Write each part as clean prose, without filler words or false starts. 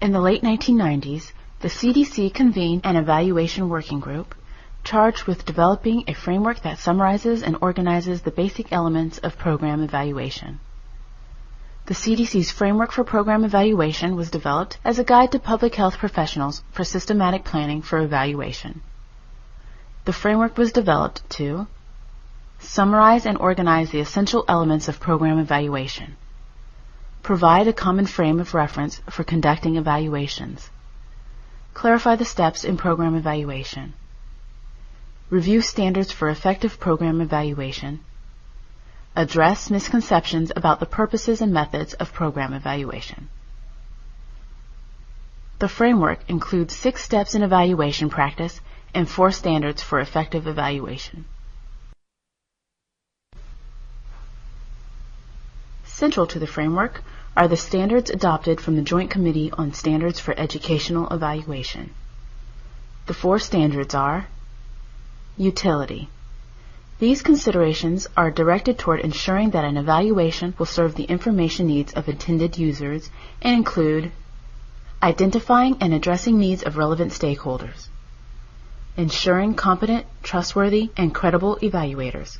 In the late 1990s, the CDC convened an evaluation working group charged with developing a framework that summarizes and organizes the basic elements of program evaluation. The CDC's Framework for Program Evaluation was developed as a guide to public health professionals for systematic planning for evaluation. The framework was developed to summarize and organize the essential elements of program evaluation, provide a common frame of reference for conducting evaluations, clarify the steps in program evaluation, review standards for effective program evaluation, address misconceptions about the purposes and methods of program evaluation. The framework includes 6 steps in evaluation practice and 4 standards for effective evaluation. Central to the framework are the standards adopted from the Joint Committee on Standards for Educational Evaluation. The 4 standards are: utility. These considerations are directed toward ensuring that an evaluation will serve the information needs of intended users and include identifying and addressing needs of relevant stakeholders, ensuring competent, trustworthy, and credible evaluators,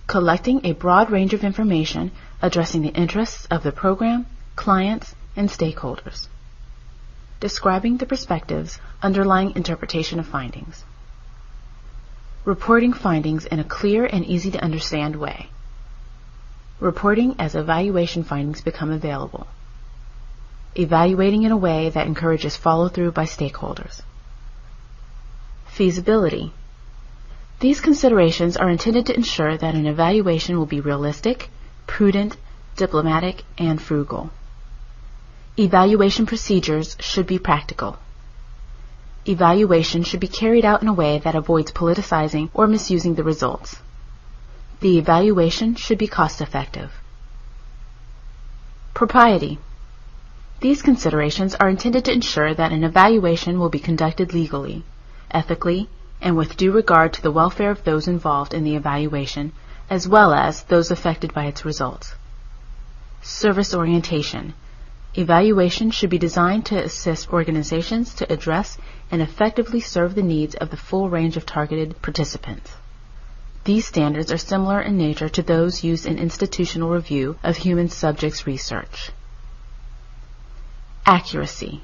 collecting a broad range of information addressing the interests of the program, clients, and stakeholders, describing the perspectives underlying interpretation of findings, reporting findings in a clear and easy-to-understand way, reporting as evaluation findings become available, evaluating in a way that encourages follow-through by stakeholders. Feasibility. These considerations are intended to ensure that an evaluation will be realistic, prudent, diplomatic, and frugal. Evaluation procedures should be practical. Evaluation should be carried out in a way that avoids politicizing or misusing the results. The evaluation should be cost-effective. Propriety. These considerations are intended to ensure that an evaluation will be conducted legally, ethically, and with due regard to the welfare of those involved in the evaluation, as well as those affected by its results. Service orientation. Evaluation should be designed to assist organizations to address and effectively serve the needs of the full range of targeted participants. These standards are similar in nature to those used in institutional review of human subjects research. Accuracy.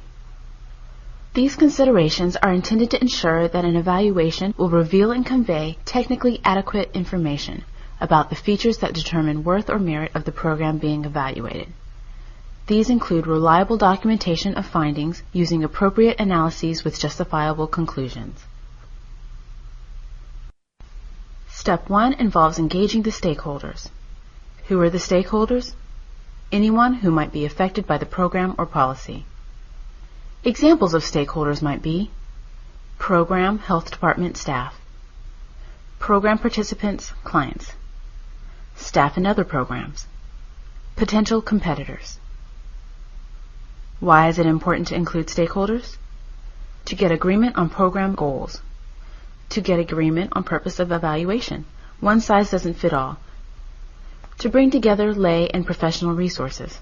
These considerations are intended to ensure that an evaluation will reveal and convey technically adequate information about the features that determine worth or merit of the program being evaluated. These include reliable documentation of findings using appropriate analyses with justifiable conclusions. Step 1 involves engaging the stakeholders. Who are the stakeholders? Anyone who might be affected by the program or policy. Examples of stakeholders might be program health department staff, program participants, clients, staff in other programs, potential competitors. Why is it important to include stakeholders? To get agreement on program goals. To get agreement on purpose of evaluation. One size doesn't fit all. To bring together lay and professional resources.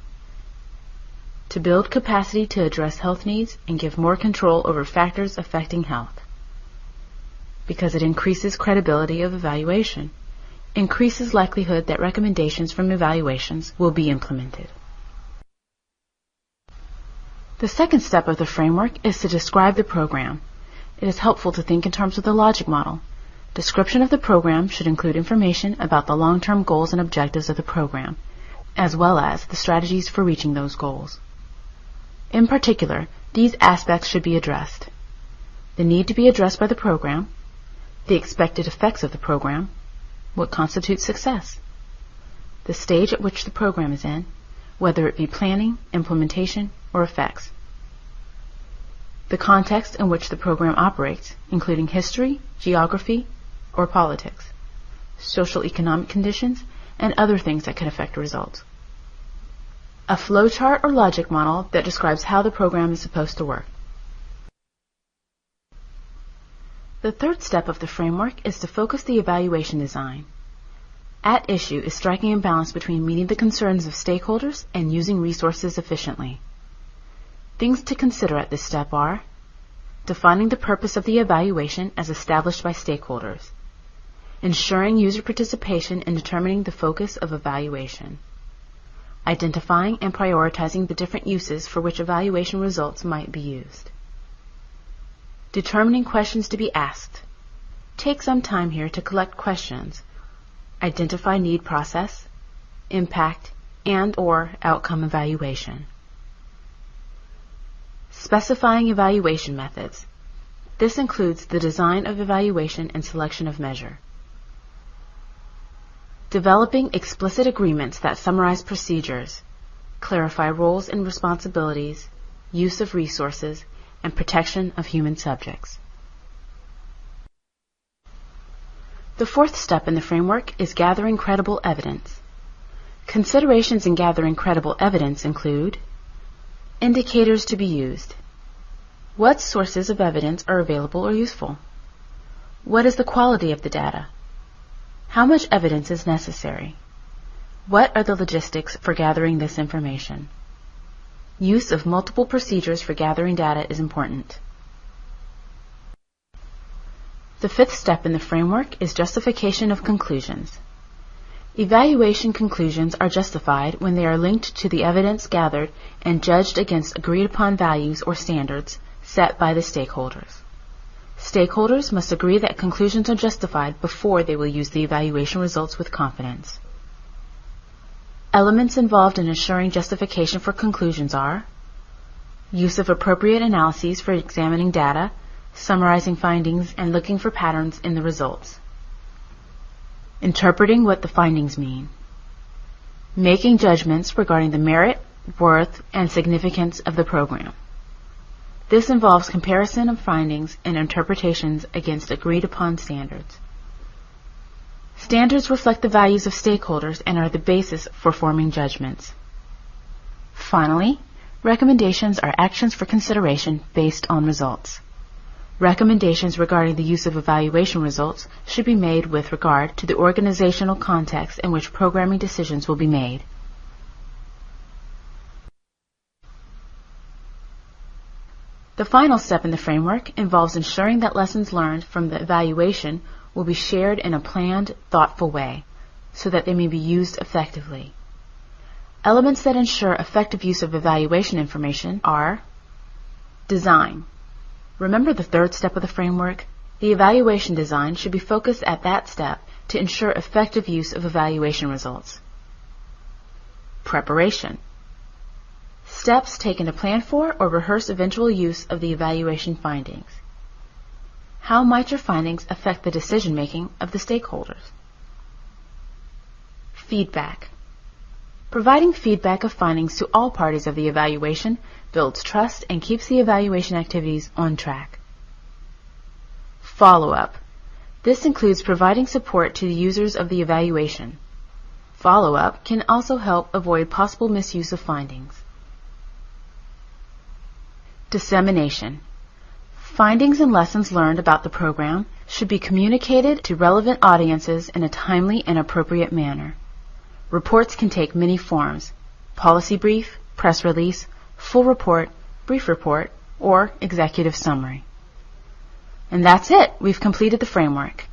To build capacity to address health needs and give more control over factors affecting health. Because it increases credibility of evaluation. Increases likelihood that recommendations from evaluations will be implemented. The second step of the framework is to describe the program. It is helpful to think in terms of the logic model. Description of the program should include information about the long-term goals and objectives of the program, as well as the strategies for reaching those goals. In particular, these aspects should be addressed: the need to be addressed by the program, the expected effects of the program, what constitutes success, the stage at which the program is in, whether it be planning, implementation, or effects, the context in which the program operates, including history, geography, or politics, social economic conditions, and other things that could affect results. A flowchart or logic model that describes how the program is supposed to work. The third step of the framework is to focus the evaluation design. At issue is striking a balance between meeting the concerns of stakeholders and using resources efficiently. Things to consider at this step are defining the purpose of the evaluation as established by stakeholders, ensuring user participation in determining the focus of evaluation, identifying and prioritizing the different uses for which evaluation results might be used, determining questions to be asked. Take some time here to collect questions, identify need process, impact, and/or outcome evaluation. Specifying evaluation methods. This includes the design of evaluation and selection of measure. Developing explicit agreements that summarize procedures, clarify roles and responsibilities, use of resources, and protection of human subjects. The fourth step in the framework is gathering credible evidence. Considerations in gathering credible evidence include indicators to be used. What sources of evidence are available or useful? What is the quality of the data? How much evidence is necessary? What are the logistics for gathering this information? Use of multiple procedures for gathering data is important. The fifth step in the framework is justification of conclusions. Evaluation conclusions are justified when they are linked to the evidence gathered and judged against agreed-upon values or standards set by the stakeholders. Stakeholders must agree that conclusions are justified before they will use the evaluation results with confidence. Elements involved in ensuring justification for conclusions are use of appropriate analyses for examining data, summarizing findings, and looking for patterns in the results. Interpreting what the findings mean. Making judgments regarding the merit, worth, and significance of the program. This involves comparison of findings and interpretations against agreed-upon standards. Standards reflect the values of stakeholders and are the basis for forming judgments. Finally, recommendations are actions for consideration based on results. Recommendations regarding the use of evaluation results should be made with regard to the organizational context in which programming decisions will be made. The final step in the framework involves ensuring that lessons learned from the evaluation will be shared in a planned, thoughtful way so that they may be used effectively. Elements that ensure effective use of evaluation information are design. Remember the third step of the framework? The evaluation design should be focused at that step to ensure effective use of evaluation results. Preparation. Steps taken to plan for or rehearse eventual use of the evaluation findings. How might your findings affect the decision-making of the stakeholders? Feedback. Providing feedback of findings to all parties of the evaluation builds trust and keeps the evaluation activities on track. Follow-up. This includes providing support to the users of the evaluation. Follow-up can also help avoid possible misuse of findings. Dissemination. Findings and lessons learned about the program should be communicated to relevant audiences in a timely and appropriate manner. Reports can take many forms: policy brief, press release, full report, brief report, or executive summary. And that's it. We've completed the framework.